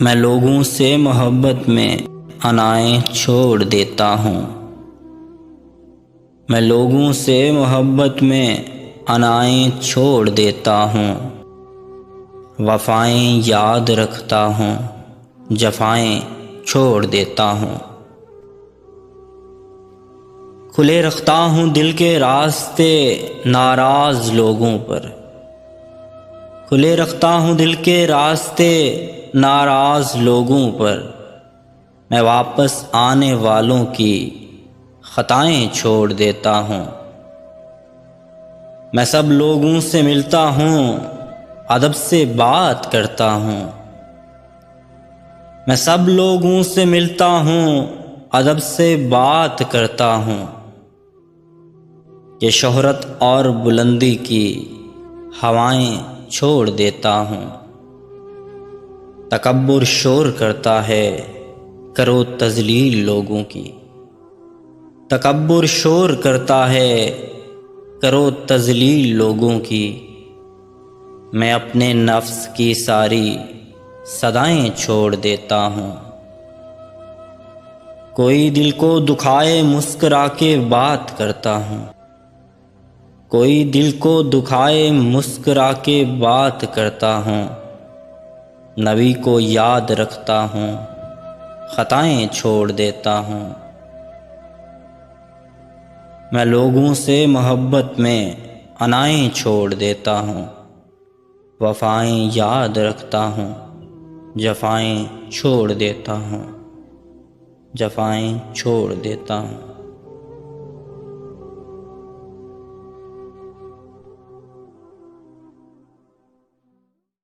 मैं लोगों से मोहब्बत में अनाएं छोड़ देता हूँ। मैं लोगों से मोहब्बत में अनाएं छोड़ देता हूँ। वफ़ाएं याद रखता हूँ, जफ़ाएं छोड़ देता हूँ। खुले रखता हूँ दिल के रास्ते नाराज़ लोगों पर। खुले रखता हूँ दिल के रास्ते नाराज़ लोगों पर। मैं वापस आने वालों की ख़ताएं छोड़ देता हूँ। मैं सब लोगों से मिलता हूँ, अदब से बात करता हूँ। मैं सब लोगों से मिलता हूँ, अदब से बात करता हूँ। ये शोहरत और बुलंदी की हवाएं छोड़ देता हूँ। तकब्बुर शोर करता है, करो तज़लील लोगों की। तकब्बुर शोर करता है, करो तज़लील लोगों की। मैं अपने नफ्स की सारी सदाएं छोड़ देता हूँ। कोई दिल को दुखाए मुस्कुरा के बात करता हूँ। कोई दिल को दुखाए मुस्कुरा के बात करता हूँ। नबी को याद रखता हूँ, ख़ताएं छोड़ देता हूँ। मैं लोगों से मोहब्बत में अनाएं छोड़ देता हूँ। वफ़ाएं याद रखता हूँ, जफ़ाएं छोड़ देता हूँ। जफ़ाएं छोड़ देता हूँ।